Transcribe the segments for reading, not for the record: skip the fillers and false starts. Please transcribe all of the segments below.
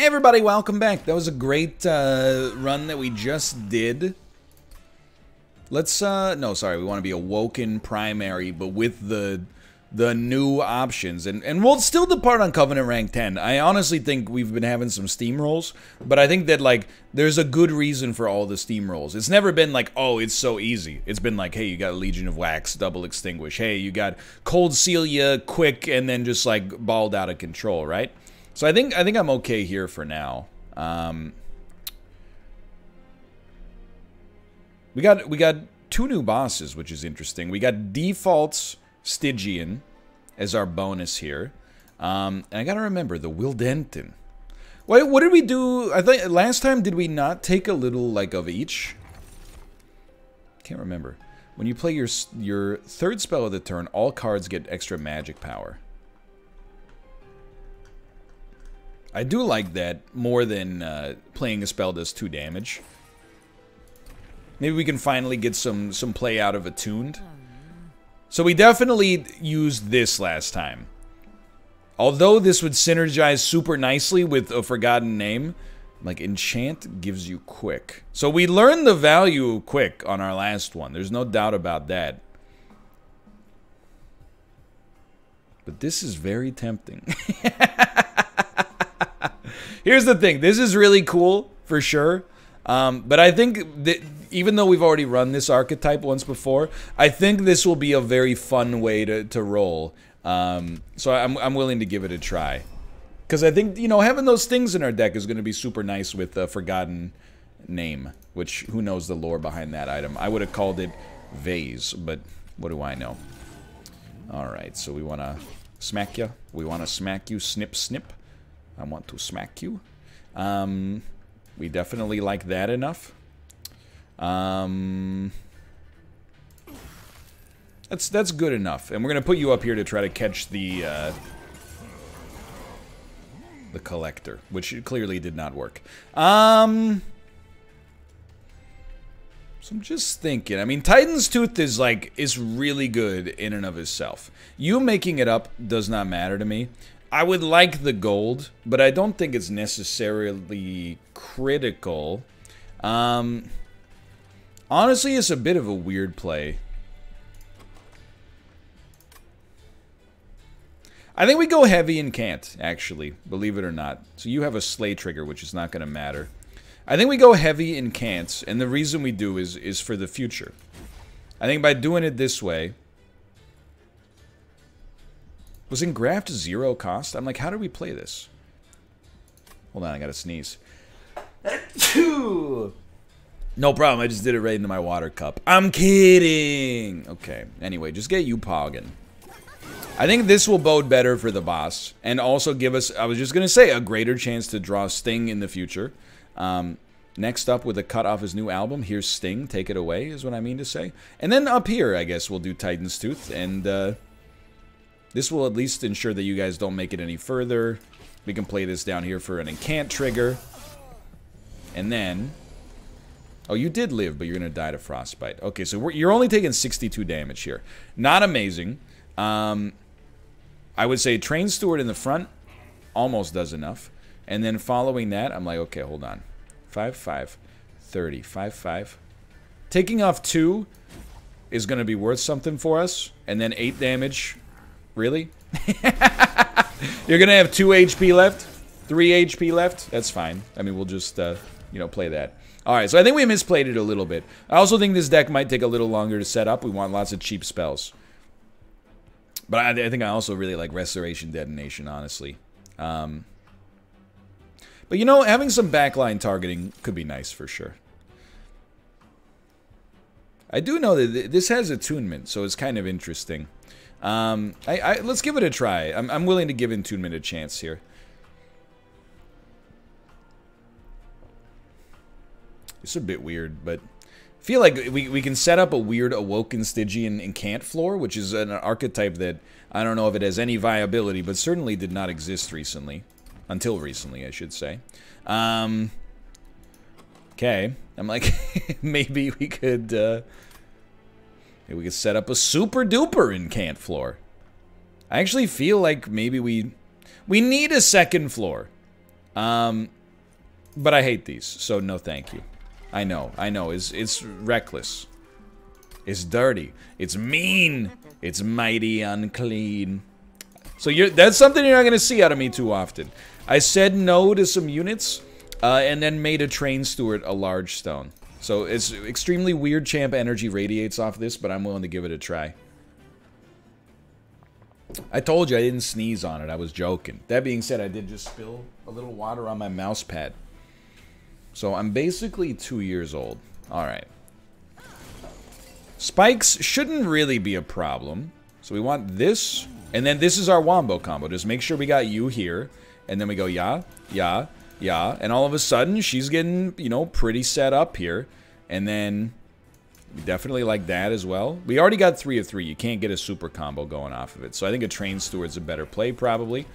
Hey everybody, welcome back. That was a great run that we just did. Let's, no, sorry, we want to be Awoken Primary, but with the new options. And we'll still depart on Covenant Rank 10. I honestly think we've been having some steamrolls, but I think that, like, there's a good reason for all the steamrolls. It's never been like, oh, it's so easy. It's been like, hey, you got Legion of Wax, double extinguish. Hey, you got Cold Celia, quick, and then just, like, balled out of control, right? So I think I'm okay here for now. We got two new bosses, which is interesting. We got defaults Stygian as our bonus here. And I gotta remember, the Wildenton. What did we do? I think last time, did we not take a little, like, of each? Can't remember. When you play your third spell of the turn, all cards get extra magic power. I do like that more than playing a spell does 2 damage. Maybe we can finally get some play out of Attuned. So we definitely used this last time. Although this would synergize super nicely with a Forgotten Name, like Enchant gives you quick. So we learned the value of quick on our last one. There's no doubt about that. But this is very tempting. Here's the thing. This is really cool, for sure. But I think that even though we've already run this archetype once before, I think this will be a very fun way to roll. So I'm willing to give it a try. Because I think, you know, having those things in our deck is going to be super nice with a Forgotten Name. Which, who knows the lore behind that item. I would have called it Vase, but what do I know? Alright, so we want to smack you. We want to smack you, snip, snip. I want to smack you. We definitely like that enough. That's good enough. And we're gonna put you up here to try to catch the collector, which clearly did not work. So I'm just thinking. I mean, Titan's Tooth is really good in and of itself. You making it up does not matter to me. I would like the gold, but I don't think it's necessarily critical. Honestly, it's a bit of a weird play. I think we go heavy Incant, actually, believe it or not. So you have a Slay trigger, which is not going to matter. I think we go heavy Incant, and the reason we do is for the future. I think by doing it this way... Was Engraft 0 cost? I'm like, how do we play this? Hold on, I gotta sneeze. No problem, I just did it right into my water cup. I'm kidding! Okay, anyway, just get you pogging. I think this will bode better for the boss, and also give us, I was just gonna say, a greater chance to draw Sting in the future. Next up, with a cut off his new album, here's Sting, take it away, is what I mean to say. And then up here, I guess, we'll do Titan's Tooth, and, this will at least ensure that you guys don't make it any further. We can play this down here for an Incant trigger. And then... Oh, you did live, but you're going to die to Frostbite. Okay, so you're only taking 62 damage here. Not amazing. I would say Train Steward in the front almost does enough. And then following that, I'm like, okay, hold on. 5, 5, 30, 5, 5. Taking off 2 is going to be worth something for us. And then 8 damage... Really? You're gonna have 2 HP left? 3 HP left? That's fine. I mean, we'll just, you know, play that. Alright, so I think we misplayed it a little bit. I also think this deck might take a little longer to set up. We want lots of cheap spells. But I think I also really like Restoration Detonation, honestly. But, you know, having some backline targeting could be nice for sure. I do know that this has attunement, so it's kind of interesting. Let's give it a try. I'm willing to give Attunement a chance here. It's a bit weird, but I feel like we can set up a weird Awoken Stygian Incant floor, which is an archetype that I don't know if it has any viability, but certainly did not exist recently. Until recently, I should say. Okay. I'm like, maybe we could... Maybe we could set up a super duper Incant floor. I actually feel like maybe we need a second floor. But I hate these, so no thank you. I know, it's reckless. It's dirty. It's mean. It's mighty unclean. So that's something you're not gonna see out of me too often. I said no to some units, and then made a train steward a large stone. So it's extremely weird champ energy radiates off this, but I'm willing to give it a try. I told you I didn't sneeze on it. I was joking. That being said, I did just spill a little water on my mouse pad. So I'm basically 2 years old. Alright. Spikes shouldn't really be a problem. So we want this, and then this is our wombo combo. Just make sure we got you here, and then we go yeah, yeah, yeah, and all of a sudden she's getting, you know, pretty set up here, and then we definitely like that as well. We already got 3 of 3. You can't get a super combo going off of it, so I think a train steward's a better play probably.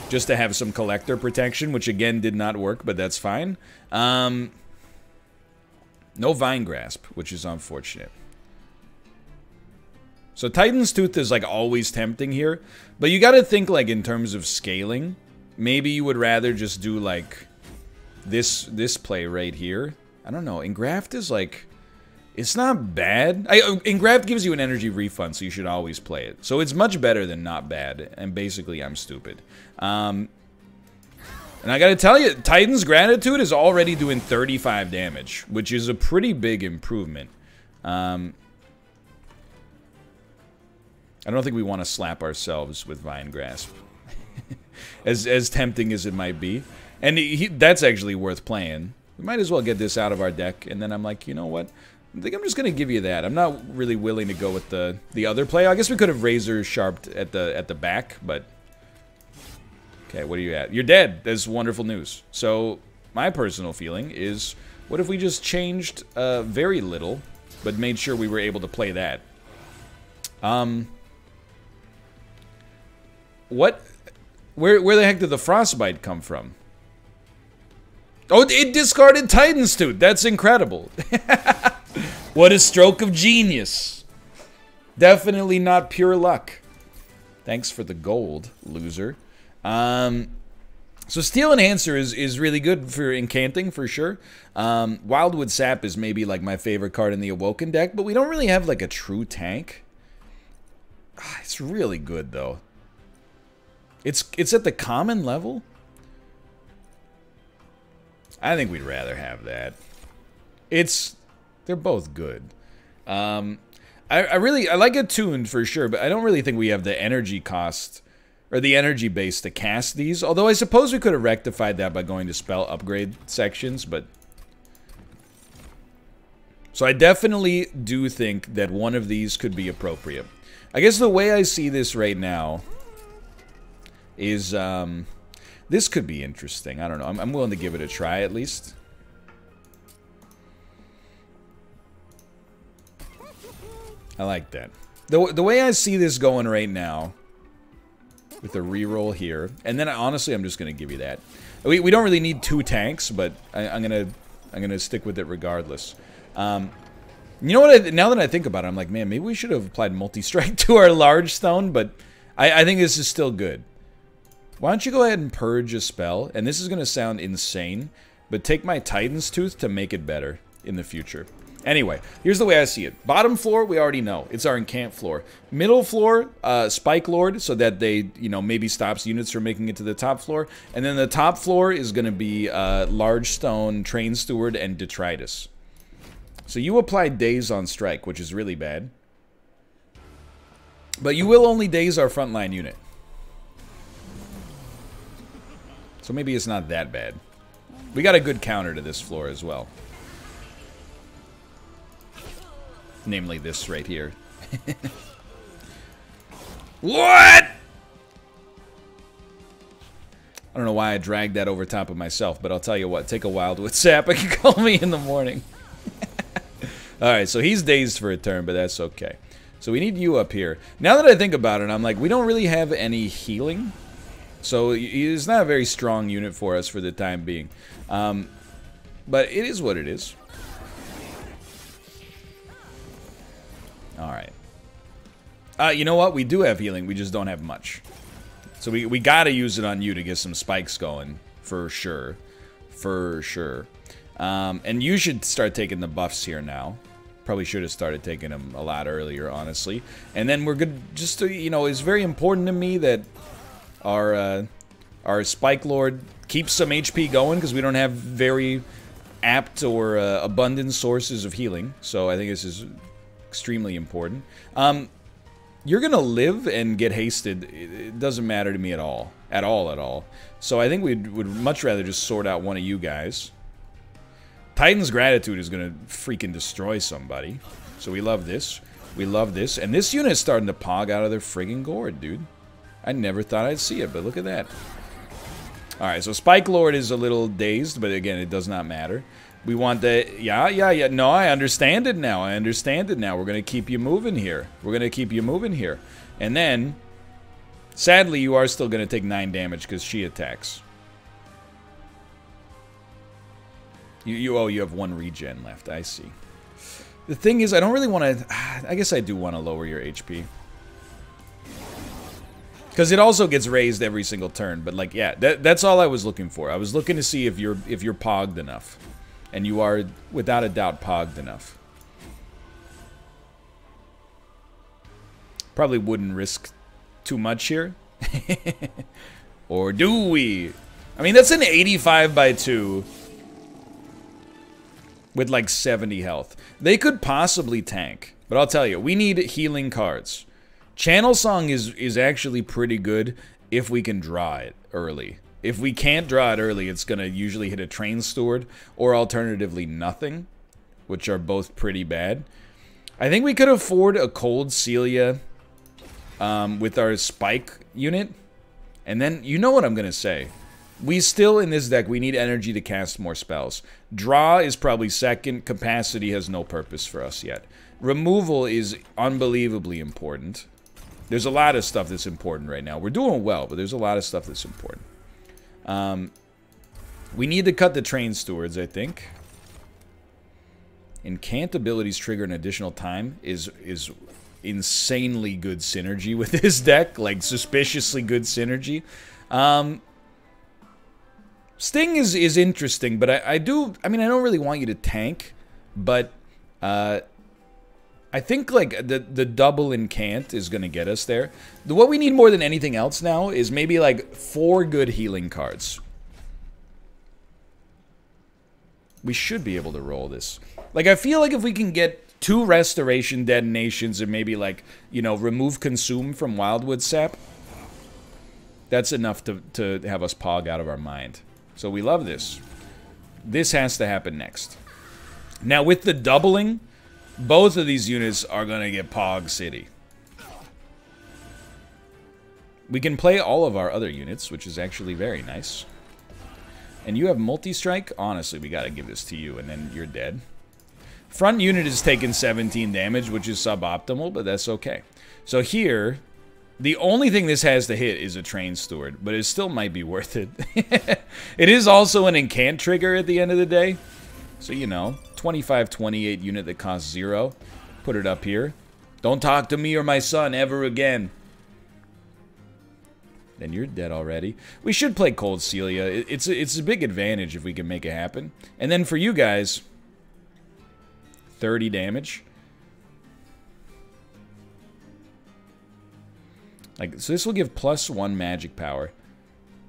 Just to have some collector protection, which again did not work, but that's fine. No Vine Grasp, which is unfortunate. So Titan's Tooth is like always tempting here, but you gotta think like in terms of scaling. Maybe you would rather just do like this play right here. I don't know. Engraft is like, it's not bad. Engraft gives you an energy refund, so you should always play it. So it's much better than not bad, and basically I'm stupid. And I gotta tell you, Titan's Gratitude is already doing 35 damage, which is a pretty big improvement. I don't think we want to slap ourselves with Vine Grasp. as tempting as it might be. And that's actually worth playing. We might as well get this out of our deck, and then I'm like, you know what? I think I'm just going to give you that. I'm not really willing to go with the other play. I guess we could have razor sharped at the back, but... Okay, what are you at? You're dead. That's wonderful news. So, my personal feeling is, what if we just changed very little, but made sure we were able to play that? Where the heck did the Frostbite come from? Oh, it discarded Titan's Tooth. That's incredible. What a stroke of genius. Definitely not pure luck. Thanks for the gold, loser. So Steel Enhancer is really good for incanting, for sure. Wildwood Sap is maybe like my favorite card in the Awoken deck, but we don't really have like a true tank. It's really good, though. It's at the common level? I think we'd rather have that. They're both good. I like Attuned for sure, but I don't really think we have the energy cost or the energy base to cast these. Although I suppose we could have rectified that by going to spell upgrade sections, but... So I definitely do think that one of these could be appropriate. I guess the way I see this right now is, this could be interesting. I don't know. I'm willing to give it a try, at least. I like that. The way I see this going right now, with a reroll here, and then honestly, I'm just gonna give you that. We don't really need 2 tanks, but I'm gonna stick with it regardless. You know what? Now that I think about it, I'm like, man, maybe we should have applied multi-strike to our large stone, but I think this is still good. Why don't you go ahead and purge a spell? And this is going to sound insane, but take my Titan's Tooth to make it better in the future. Anyway, here's the way I see it. Bottom floor, we already know. It's our Incant floor. Middle floor, Spike Lord, so that they, you know, maybe stops units from making it to the top floor. And then the top floor is going to be Large Stone, Train Steward, and Detritus. So you applied Daze on Strike, which is really bad. But you will only daze our frontline unit. So maybe it's not that bad. We got a good counter to this floor as well. Namely this right here. What? I don't know why I dragged that over top of myself, but I'll tell you what. Take a Wildwood Sap and call me in the morning. Alright, so he's dazed for a turn, but that's okay. So we need you up here. Now that I think about it, I'm like, we don't really have any healing. So he's not a very strong unit for us for the time being. But it is what it is. Alright. You know what? We do have healing. We just don't have much. So we gotta use it on you to get some spikes going. For sure. For sure. And you should start taking the buffs here now. Probably should have started taking them a lot earlier, honestly. And then we're good. Just to, you know, it's very important to me that our Spike Lord keeps some HP going because we don't have very apt or abundant sources of healing. So I think this is extremely important. You're gonna live and get hasted. It doesn't matter to me at all. At all. So I think we would much rather just sort out one of you guys. Titan's Gratitude is gonna freaking destroy somebody. So we love this. We love this. And this unit is starting to pog out of their friggin' gourd, dude. I never thought I'd see it, but look at that. Alright, so Spike Lord is a little dazed, but again, it does not matter. We want the... Yeah. No, I understand it now. We're gonna keep you moving here. And then... Sadly, you are still gonna take 9 damage because she attacks. You have 1 regen left, I see. The thing is, I don't really want to... I guess I do want to lower your HP. Because it also gets raised every single turn, but like, yeah, that's all I was looking for. I was looking to see if you're pogged enough. And you are, without a doubt, pogged enough. Probably wouldn't risk too much here. Or do we? I mean, that's an 85 by 2. With like 70 health. They could possibly tank. But I'll tell you, we need healing cards. Channel Song is actually pretty good if we can draw it early. If we can't draw it early, it's going to usually hit a Train Steward, or alternatively nothing, which are both pretty bad. I think we could afford a Cold Celia with our Spike unit. And then, you know what I'm going to say. We still, in this deck, we need energy to cast more spells. Draw is probably second. Capacity has no purpose for us yet. Removal is unbelievably important. There's a lot of stuff that's important right now. We're doing well, but there's a lot of stuff that's important. We need to cut the Train Stewards, I think. Incant abilities trigger an additional time is insanely good synergy with this deck. Like, suspiciously good synergy. Sting is interesting, but I don't really want you to tank, but I think like the double Incant is gonna get us there. What we need more than anything else now is maybe like 4 good healing cards. We should be able to roll this. Like, I feel like if we can get 2 Restoration Detonations and maybe like, you know, remove Consume from Wildwood Sap, that's enough to have us pog out of our mind. So we love this. This has to happen next. Now with the doubling, both of these units are going to get Pog City. We can play all of our other units, which is actually very nice. And you have multi-strike? Honestly, we got to give this to you, and then you're dead. Front unit is taking 17 damage, which is suboptimal, but that's okay. So here... The only thing this has to hit is a Train Steward, but it still might be worth it. It is also an Incant trigger at the end of the day. So, you know, 25-28 unit that costs 0. Put it up here. Don't talk to me or my son ever again. Then you're dead already. We should play Cold Celia. It's a big advantage if we can make it happen. And then for you guys, 30 damage. Like, so this will give +1 magic power.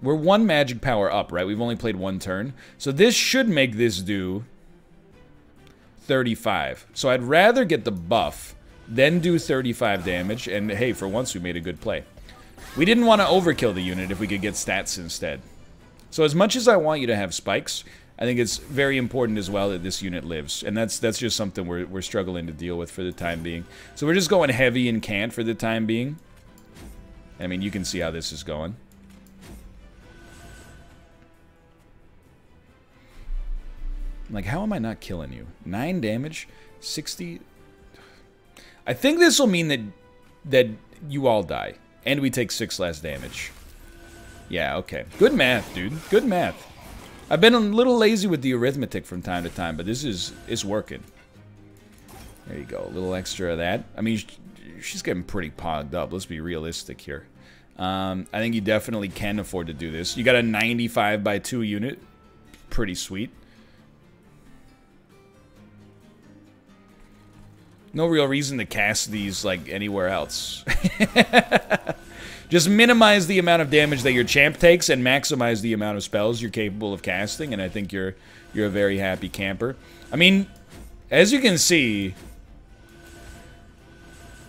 We're 1 magic power up, right? We've only played 1 turn. So this should make this do 35. So I'd rather get the buff, then do 35 damage, and hey, for once we made a good play. We didn't want to overkill the unit if we could get stats instead. So as much as I want you to have spikes, I think it's very important as well that this unit lives. And that's just something we're struggling to deal with for the time being. So we're just going heavy Incant for the time being. I mean, you can see how this is going. Like, how am I not killing you? 9 damage? 60? I think this will mean that you all die. And we take 6 less damage. Yeah, okay. Good math, dude. Good math. I've been a little lazy with the arithmetic from time to time, but it's working. There you go. A little extra of that. I mean... She's getting pretty pogged up. Let's be realistic here. I think you definitely can afford to do this. You got a 95 by 2 unit. Pretty sweet. No real reason to cast these, like, anywhere else. Just minimize the amount of damage that your champ takes and maximize the amount of spells you're capable of casting, and I think you're a very happy camper. I mean, as you can see,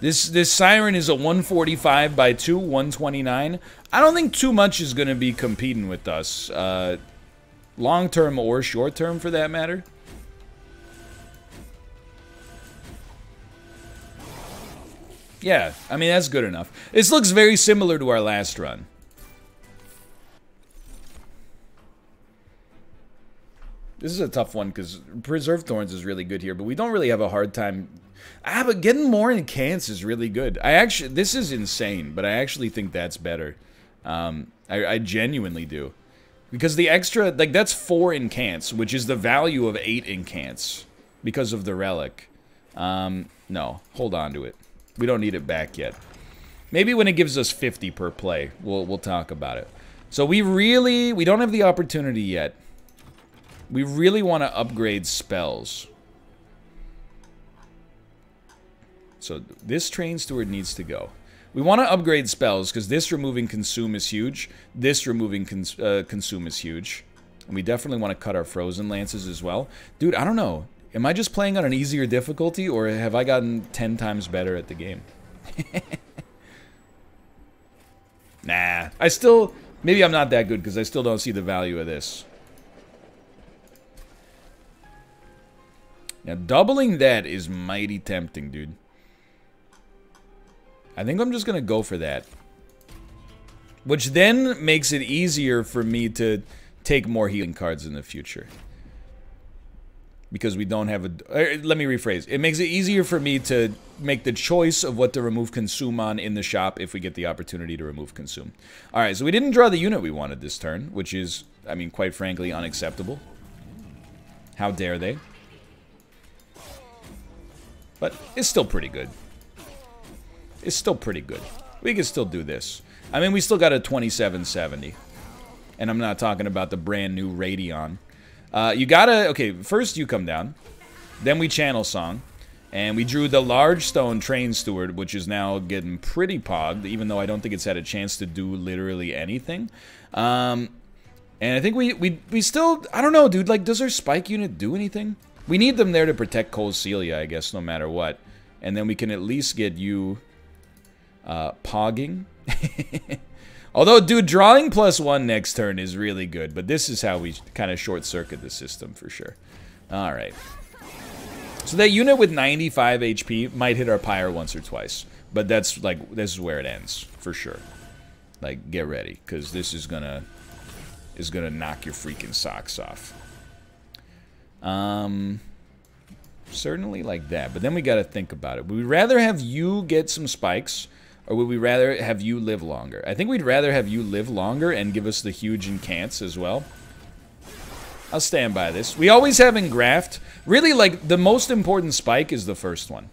this Siren is a 145 by 2, 129. I don't think too much is going to be competing with us. Long-term or short-term, for that matter. Yeah, I mean, that's good enough. This looks very similar to our last run. This is a tough one, because Preserve Thorns is really good here, but we don't really have a hard time... but getting more Incants is really good. This is insane, but I actually think that's better. I genuinely do. Because the extra, like, that's 4 Incants, which is the value of 8 Incants, because of the Relic. No, hold on to it. We don't need it back yet. Maybe when it gives us 50 per play, we'll talk about it. So we don't have the opportunity yet. We really want to upgrade spells. So this Train Steward needs to go. We want to upgrade spells, because this removing Consume is huge. This removing Consume is huge. And we definitely want to cut our Frozen Lances as well. Dude, I don't know. Am I just playing on an easier difficulty, or have I gotten 10 times better at the game? Nah. Maybe I'm not that good, because I still don't see the value of this. Now, doubling that is mighty tempting, dude. I think I'm just going to go for that. Which then makes it easier for me to take more healing cards in the future. Because we don't have a... let me rephrase. It makes it easier for me to make the choice of what to remove Consume on in the shop if we get the opportunity to remove Consume. Alright, so we didn't draw the unit we wanted this turn, which is, I mean, quite frankly, unacceptable. How dare they? But it's still pretty good. It's still pretty good. We can still do this. I mean, we still got a 2770. And I'm not talking about the brand new Radeon. You gotta... Okay, first you come down. Then we Channel Song. And we drew the Large Stone Train Steward, which is now getting pretty pogged, even though I don't think it's had a chance to do literally anything. And I think we still... I don't know, dude. Like, does our Spike unit do anything? We need them there to protect Cole Celia, I guess, no matter what. And then we can at least get you... pogging. Although, dude, drawing +1 next turn is really good, but this is how we kind of short-circuit the system for sure. Alright. So that unit with 95 HP might hit our Pyre once or twice, but that's, like, this is where it ends, for sure. Like, get ready, because this is gonna knock your freaking socks off. Certainly like that, but then we gotta think about it. Would we rather have you get some spikes, or would we rather have you live longer? I think we'd rather have you live longer and give us the huge Incants as well. I'll stand by this. We always have Engraft. Really, like, the most important spike is the first one.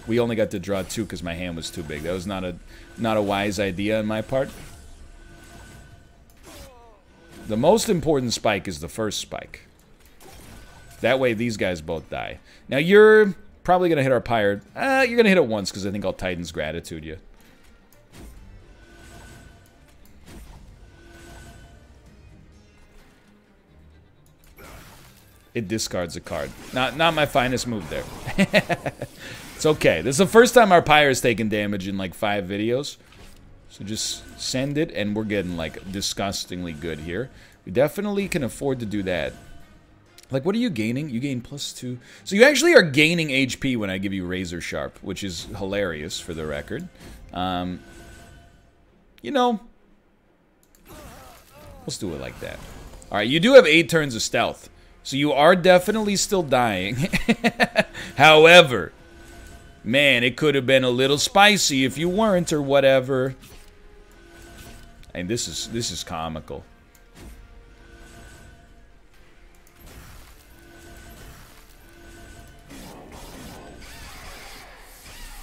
We only got to draw 2 because my hand was too big. That was not a wise idea on my part. The most important spike is the first spike. That way these guys both die. Now you're... probably going to hit our Pyre. You're going to hit it once, because I think I'll Titan's Gratitude you. It discards a card. Not my finest move there. It's okay. This is the first time our Pyre's taken damage in, like, 5 videos. So just send it, and we're getting, like, disgustingly good here. We definitely can afford to do that. Like, what are you gaining? You gain +2. So you actually are gaining HP when I give you Razor Sharp, which is hilarious for the record. You know, let's do it like that. Alright, you do have 8 turns of stealth. So you are definitely still dying. However, man, it could have been a little spicy if you weren't or whatever. And this is comical.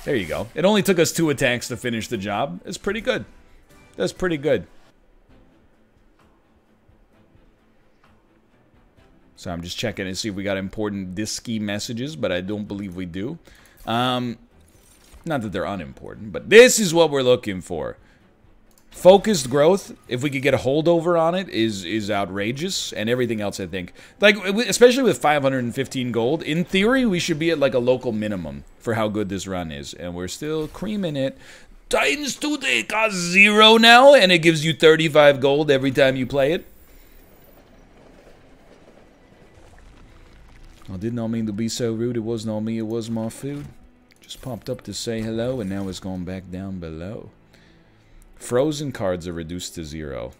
There you go. It only took us 2 attacks to finish the job. It's pretty good. That's pretty good. So I'm just checking to see if we got important disky messages, but I don't believe we do. Not that they're unimportant, but this is what we're looking for. Focused growth, if we could get a holdover on it, is outrageous, and everything else, I think. Like, especially with 515 gold, in theory, we should be at, like, a local minimum for how good this run is, and we're still creaming it. Titans 2, they cost 0 now, and it gives you 35 gold every time you play it. I did not mean to be so rude, it was not me, it was my food. Just popped up to say hello, and now it's gone back down below. Frozen cards are reduced to 0.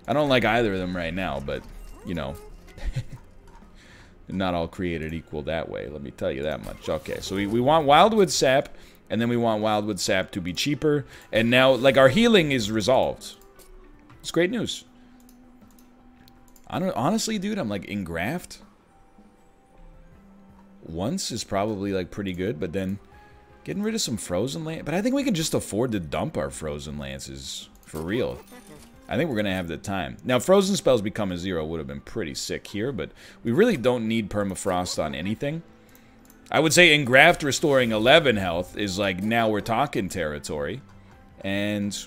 I don't like either of them right now, but, you know, not all created equal that way, let me tell you that much. Okay, so we want Wildwood Sap, and then we want Wildwood Sap to be cheaper, and now, like, our healing is resolved. It's great news. Honestly, dude, I'm like, Engraft once is probably, like, pretty good, but then getting rid of some Frozen Lance. But I think we can just afford to dump our Frozen Lances. For real. I think we're going to have the time. Now, Frozen Spells become a 0 would have been pretty sick here, but we really don't need Permafrost on anything. I would say Engraft restoring 11 health is like, now we're talking territory. And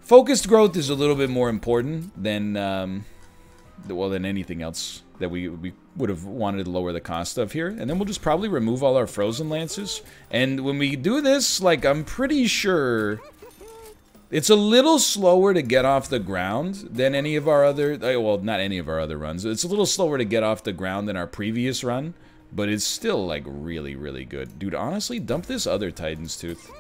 Focused Growth is a little bit more important than, well, than anything else that we would have wanted to lower the cost of here. And then we'll just probably remove all our Frozen Lances. And when we do this, like, I'm pretty sure it's a little slower to get off the ground than any of our other, well, not any of our other runs. It's a little slower to get off the ground than our previous run, but it's still, like, really, really good. Dude, honestly, dump this other Titan's Tooth.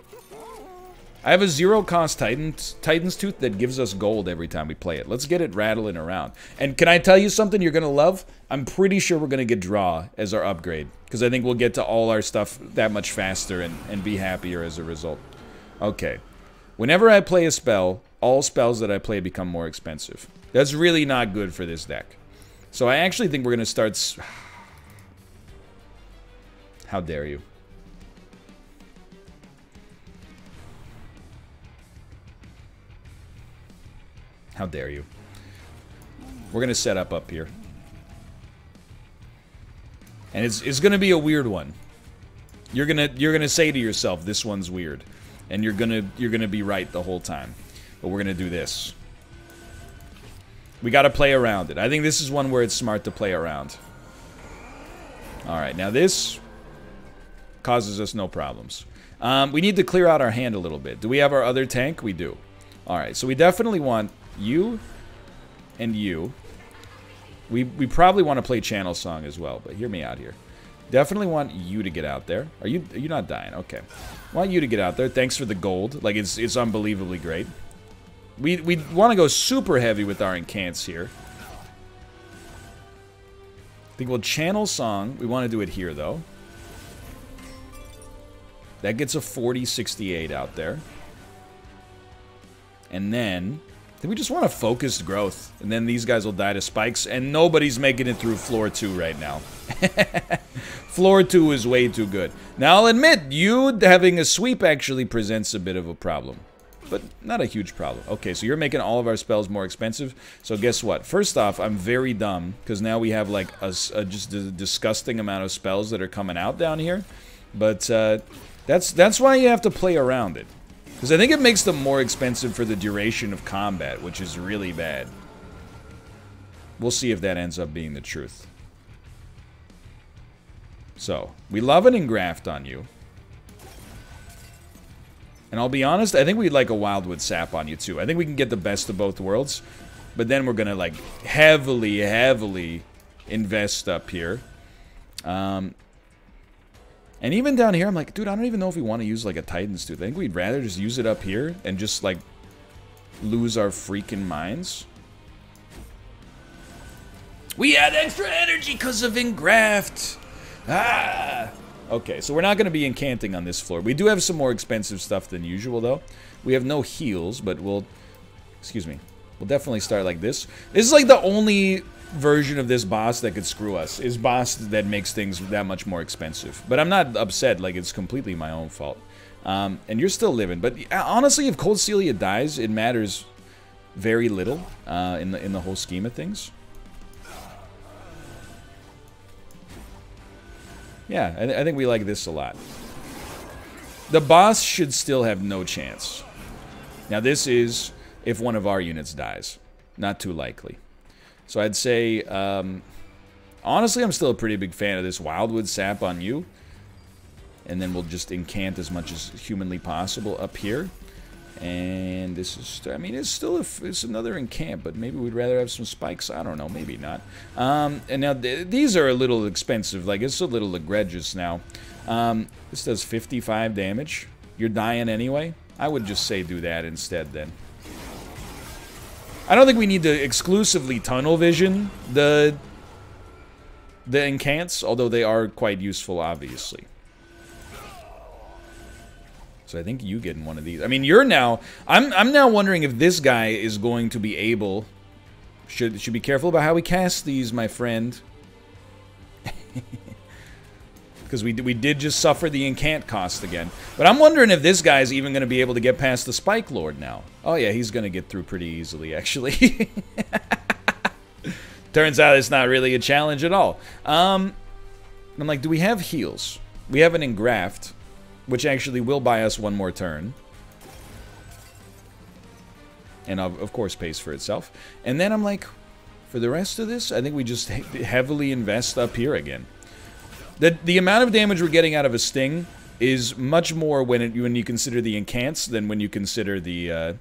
I have a 0-cost Titan's Tooth that gives us gold every time we play it. Let's get it rattling around. And can I tell you something you're going to love? I'm pretty sure we're going to get Draw as our upgrade, because I think we'll get to all our stuff that much faster and be happier as a result. Okay. Whenever I play a spell, all spells that I play become more expensive. That's really not good for this deck. So I actually think we're going to start... How dare you? How dare you? We're gonna set up here, and it's gonna be a weird one. You're gonna say to yourself, "This one's weird," and you're gonna be right the whole time. But we're gonna do this. We gotta play around it. I think this is one where it's smart to play around. All right, now this causes us no problems. We need to clear out our hand a little bit. Do we have our other tank? We do. All right, so we definitely want you and you. We probably want to play Channel Song as well, but hear me out here. Definitely want you to get out there. Are you not dying? Okay. Want you to get out there. Thanks for the gold. Like, it's unbelievably great. We want to go super heavy with our Incants here. I think we'll Channel Song. We want to do it here, though. That gets a 40-68 out there. And then... I think we just want a Focused Growth, and then these guys will die to spikes, and nobody's making it through floor 2 right now. Floor 2 is way too good. Now, I'll admit, you having a sweep actually presents a bit of a problem, but not a huge problem. Okay, so you're making all of our spells more expensive, so guess what? First off, I'm very dumb, because now we have, like, just a disgusting amount of spells that are coming out down here, but that's why you have to play around it. Because I think it makes them more expensive for the duration of combat, which is really bad. We'll see if that ends up being the truth. So, we love an Engraft on you. And I'll be honest, I think we'd like a Wildwood Sap on you too. I think we can get the best of both worlds. But then we're gonna, like, heavily, heavily invest up here. And even down here, I'm like, dude, I don't even know if we want to use, like, a Titan's Tooth. I think we'd rather just use it up here and just, like, lose our freaking minds. We had extra energy because of Engraft! Ah! Okay, so we're not going to be incanting on this floor. We do have some more expensive stuff than usual, though. We have no heals, but we'll... Excuse me. We'll definitely start like this. This is, like, the only version of this boss that could screw us is boss that makes things that much more expensive. But I'm not upset, like it's completely my own fault. And you're still living. But honestly, if Cold Celia dies, it matters very little in the whole scheme of things. Yeah, I think we like this a lot. The boss should still have no chance. Now this is if one of our units dies. Not too likely. So I'd say, honestly, I'm still a pretty big fan of this Wildwood Sap on you. And then we'll just incant as much as humanly possible up here. And this is, I mean, it's still it's another incant, but maybe we'd rather have some spikes. I don't know, maybe not. And now these are a little expensive. Like, it's a little egregious now. This does 55 damage. You're dying anyway. I would just say do that instead then. I don't think we need to exclusively tunnel vision the incants, although they are quite useful, obviously. So I think you get in one of these. I mean, you're now... I'm now wondering if this guy is going to be able... Should be careful about how we cast these, my friend. Because we did just suffer the incant cost again. But I'm wondering if this guy's even going to be able to get past the Spike Lord now. Oh yeah, he's going to get through pretty easily, actually. Turns out it's not really a challenge at all. I'm like, do we have heals? We have an Engraft, which actually will buy us one more turn. And of course pays for itself. And then I'm like, for the rest of this, I think we just heavily invest up here again. The amount of damage we're getting out of a Sting is much more when you consider the incants than when you consider the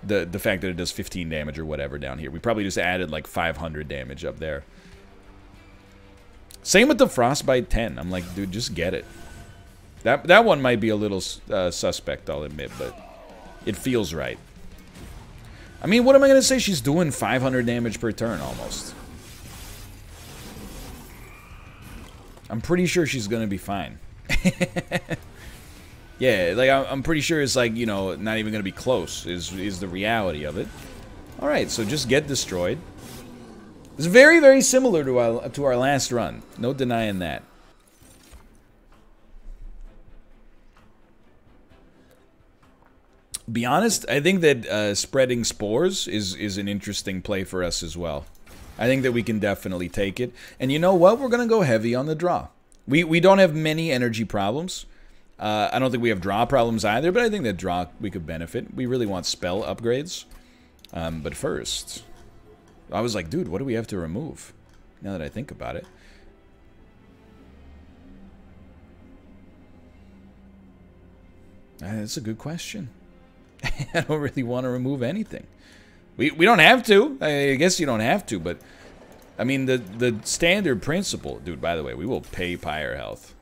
fact that it does 15 damage or whatever down here. We probably just added like 500 damage up there. Same with the Frostbite 10. I'm like, dude, just get it. That one might be a little suspect, I'll admit, but it feels right. I mean, what am I going to say? She's doing 500 damage per turn almost. I'm pretty sure she's gonna be fine. Yeah, like I'm pretty sure it's like, you know, not even gonna be close is the reality of it. All right, so just get destroyed. It's very, very similar to our last run. No denying that. Be honest, I think that spreading spores is an interesting play for us as well. I think that we can definitely take it. And you know what? We're going to go heavy on the draw. We don't have many energy problems. I don't think we have draw problems either, but I think that draw we could benefit. We really want spell upgrades. But first, I was like, dude, what do we have to remove? Now that I think about it. That's a good question. I don't really want to remove anything. We don't have to. I guess you don't have to, but I mean the standard principle, dude. By the way, we will pay Pyre health.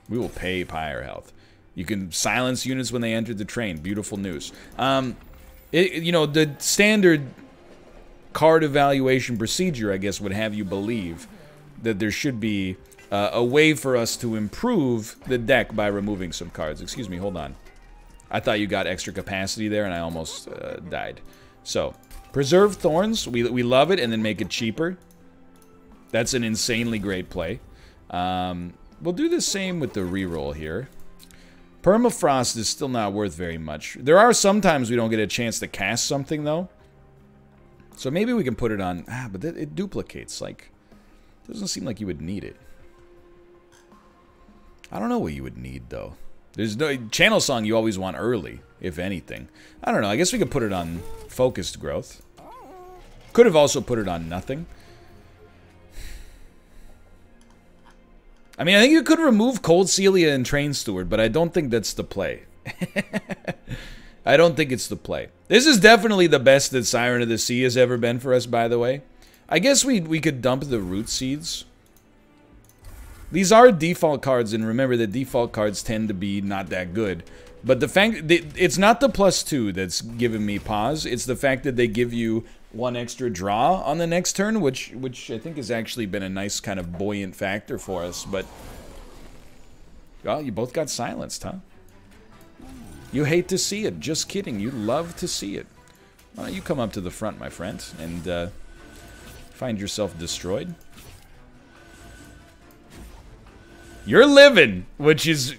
We will pay Pyre health. You can silence units when they enter the train. Beautiful news. You know, the standard card evaluation procedure, I guess, would have you believe that there should be a way for us to improve the deck by removing some cards. Excuse me. Hold on. I thought you got extra capacity there, and I almost died. So, preserve Thorns. We love it, and then make it cheaper. That's an insanely great play. We'll do the same with the reroll here. Permafrost is still not worth very much. There are some times we don't get a chance to cast something, though. So maybe we can put it on... but it duplicates. Like, it doesn't seem like you would need it. I don't know what you would need, though. There's no channel song you always want early, if anything. I don't know. I guess we could put it on focused growth. Could have also put it on nothing. I mean, I think you could remove Cold Celia and Train Steward, but I don't think that's the play. I don't think it's the play. This is definitely the best that Siren of the Sea has ever been for us, by the way. I guess we could dump the Root Seeds. These are default cards, and remember that default cards tend to be not that good. But the fact it's not the +2 that's giving me pause. It's the fact that they give you one extra draw on the next turn, which I think has actually been a nice kind of buoyant factor for us. But well, you both got silenced, huh? You hate to see it. Just kidding. You love to see it. Why don't you come up to the front, my friend, and Find yourself destroyed. You're living, which is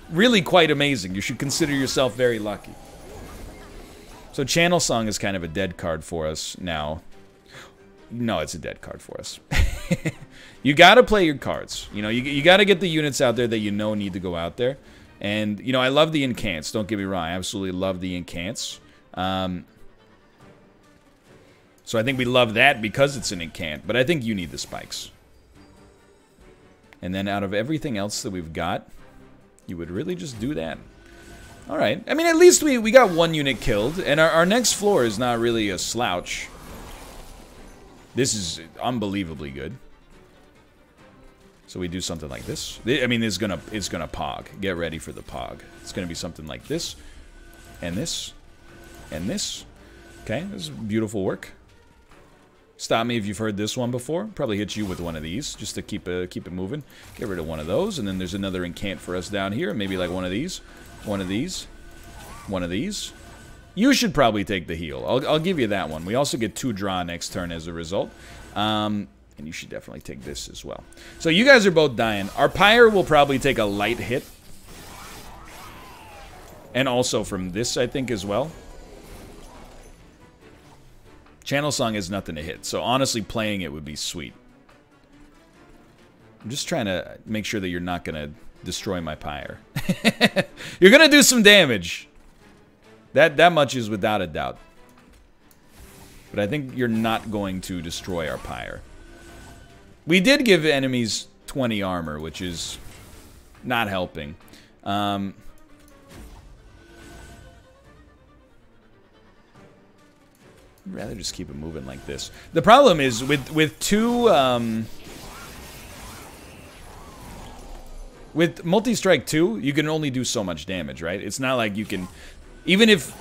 really quite amazing. You should consider yourself very lucky. So Channel Song is kind of a dead card for us now. No, it's a dead card for us. You gotta play your cards. You know, you gotta get the units out there that you know need to go out there. And, you know, I love the Incants. Don't get me wrong. I absolutely love the Incants. So I think we love that because it's an Incant. But I think you need the spikes. And then out of everything else that we've got, you would really just do that. Alright. I mean, at least we got one unit killed. And our next floor is not really a slouch. This is unbelievably good. So we do something like this. I mean, it's gonna pog. Get ready for the pog. It's gonna be something like this, and this, and this. Okay, this is beautiful work. Stop me if you've heard this one before. Probably hit you with one of these just to keep it moving. Get rid of one of those, and then there's another Incant for us down here. Maybe like one of these, one of these, one of these. You should probably take the heal. I'll give you that one. We also get 2 draw next turn as a result. And you should definitely take this as well. So you guys are both dying. Our Pyre will probably take a light hit. And also from this, I think, as well. Channel Song has nothing to hit. So honestly, playing it would be sweet. I'm just trying to make sure that you're not going to destroy my Pyre. You're going to do some damage. That much is without a doubt. But I think you're not going to destroy our Pyre. We did give enemies 20 armor, which is not helping. I'd rather just keep it moving like this. The problem is with multi-strike 2, you can only do so much damage, right? It's not like you can, even if,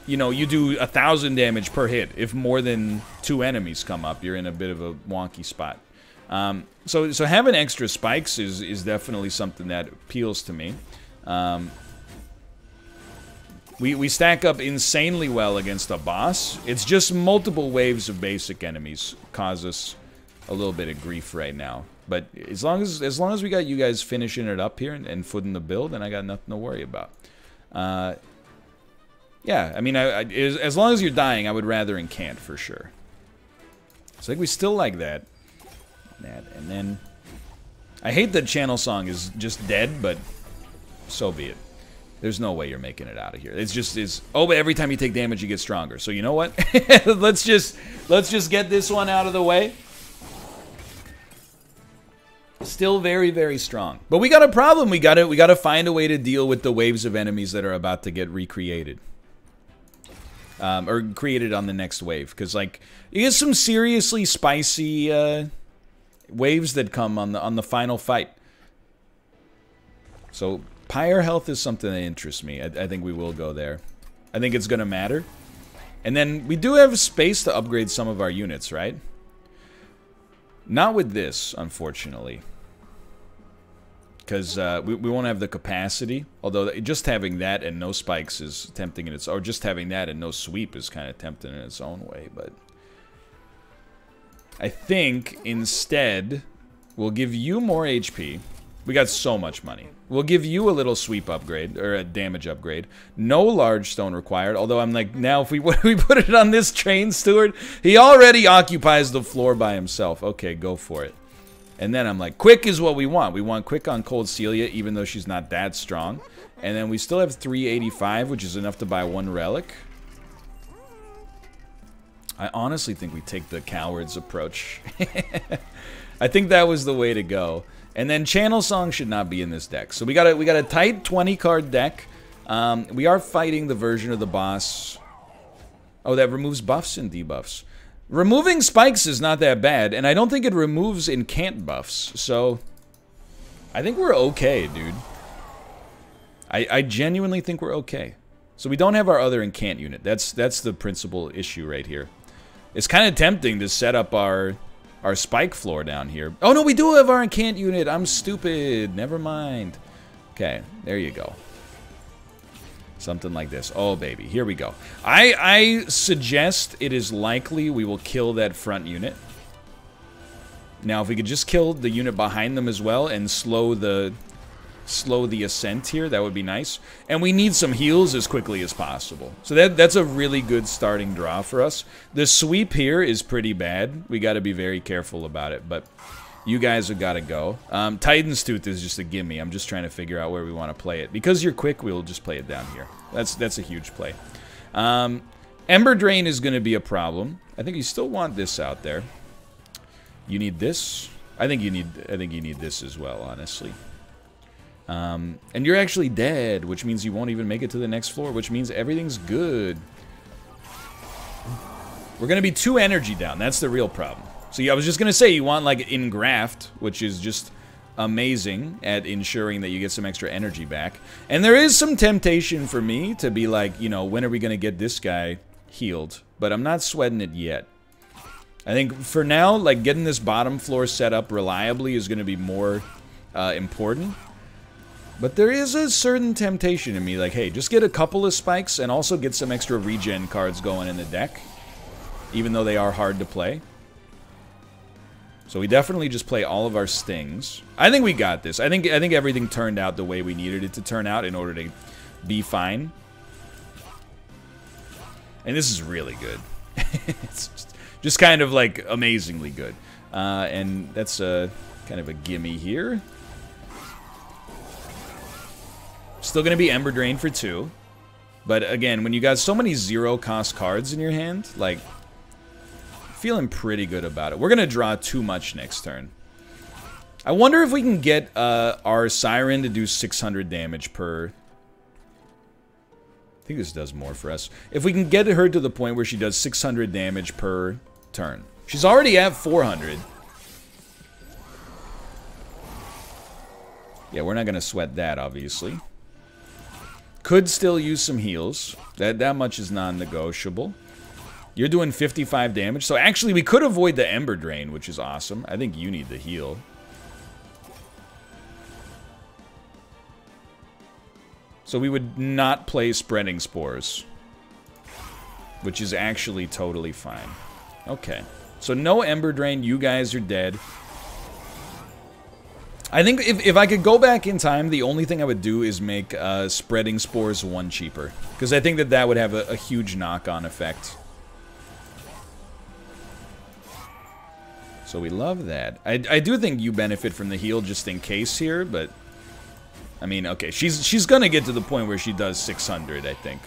you know, you do 1,000 damage per hit, if more than 2 enemies come up, you're in a bit of a wonky spot. So having extra spikes is definitely something that appeals to me. We stack up insanely well against a boss. It's just multiple waves of basic enemies cause us a little bit of grief right now. But as long as we got you guys finishing it up here and footing the build, then I got nothing to worry about. Yeah, I mean, as long as you're dying, I would rather Incant for sure. So I think we still like that. And then I hate that Channel Song is just dead, but so be it. There's no way you're making it out of here. It's just oh, but every time you take damage you get stronger. So you know what? let's just get this one out of the way. Still very, very strong. But we got a problem. We got to find a way to deal with the waves of enemies that are about to get recreated. Or created on the next wave, because like you get some seriously spicy waves that come on the final fight. So Pyre health is something that interests me. I think we will go there. I think it's gonna matter. And then we do have space to upgrade some of our units, right? Not with this, unfortunately. Because we won't have the capacity. Although just having that and no spikes is tempting in its... Or just having that and no sweep is kind of tempting in its own way. But I think instead we'll give you more HP. We got so much money. We'll give you a little sweep upgrade, or a damage upgrade. No large stone required, although I'm like, now if we put it on this train steward, he already occupies the floor by himself. Okay, go for it. And then I'm like, quick is what we want. We want quick on Cold Celia, even though she's not that strong. And then we still have 385, which is enough to buy 1 relic. I honestly think we take the coward's approach. I think that was the way to go. And then Channel Song should not be in this deck. So we got a tight 20-card deck. We are fighting the version of the boss. Oh, that removes buffs and debuffs. Removing spikes is not that bad, and I don't think it removes Incant buffs. So I think we're okay, dude. I genuinely think we're okay. So we don't have our other Incant unit. That's the principal issue right here. It's kind of tempting to set up our spike floor down here. Oh no, we do have our Incant unit. I'm stupid. Never mind. Okay, there you go. Something like this. Oh baby, here we go. I suggest it is likely we will kill that front unit. Now, if we could just kill the unit behind them as well and slow the ascent here, that would be nice. And we need some heals as quickly as possible. So that's a really good starting draw for us. The sweep here is pretty bad. We got to be very careful about it, but you guys have got to go. Titan's Tooth is just a gimme. I'm just trying to figure out where we want to play it. Because you're quick, we'll just play it down here. That's a huge play. Ember Drain is going to be a problem. I think you still want this out there. You need this. I think you need this as well, honestly. And you're actually dead, which means you won't even make it to the next floor, which means everything's good. We're going to be 2 energy down. That's the real problem. So I was just going to say, you want, like, Engraft, which is just amazing at ensuring that you get some extra energy back. And there is some temptation for me to be like, you know, when are we going to get this guy healed? But I'm not sweating it yet. I think for now, like, getting this bottom floor set up reliably is going to be more important. But there is a certain temptation in me, like, hey, just get a couple of spikes and also get some extra regen cards going in the deck, even though they are hard to play. So we definitely just play all of our stings. I think we got this. I think everything turned out the way we needed it to turn out in order to be fine. And this is really good. It's just kind of like amazingly good. And that's kind of a gimme here. Still going to be Ember Drain for 2. But again, when you got so many 0-cost cards in your hand, like, feeling pretty good about it. We're going to draw too much next turn. I wonder if we can get our Siren to do 600 damage per... I think this does more for us. If we can get her to the point where she does 600 damage per turn. She's already at 400. Yeah, we're not going to sweat that, obviously. Could still use some heals. That much is non-negotiable. You're doing 55 damage. So actually, we could avoid the Ember Drain, which is awesome. I think you need the heal. So we would not play Spreading Spores, which is actually totally fine. Okay. So no Ember Drain. You guys are dead. I think if I could go back in time, the only thing I would do is make Spreading Spores 1 cheaper. Because I think that would have a huge knock-on effect. So we love that. I do think you benefit from the heal just in case here, but... I mean, okay, she's gonna get to the point where she does 600, I think.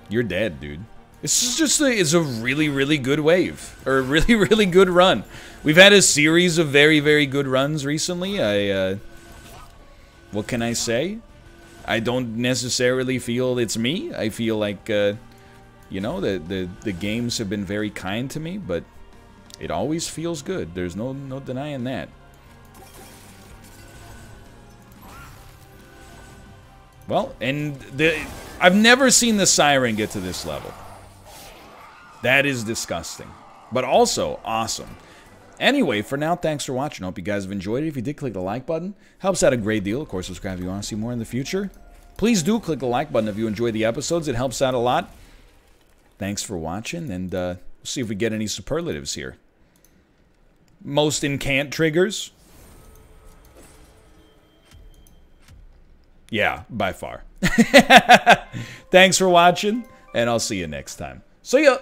You're dead, dude. This is just it's a really, really good wave. Or a really, really good run. We've had a series of very, very good runs recently. What can I say? I don't necessarily feel it's me. I feel like, you know, the games have been very kind to me, but it always feels good. There's no denying that. Well, and I've never seen the Siren get to this level. That is disgusting. But also, awesome. Anyway, for now, thanks for watching. I hope you guys have enjoyed it. If you did, click the like button. Helps out a great deal. Of course, subscribe if you want to see more in the future. Please do click the like button if you enjoy the episodes. It helps out a lot. Thanks for watching, and we'll see if we get any superlatives here. Most Incant triggers? Yeah, by far. Thanks for watching, and I'll see you next time. See ya!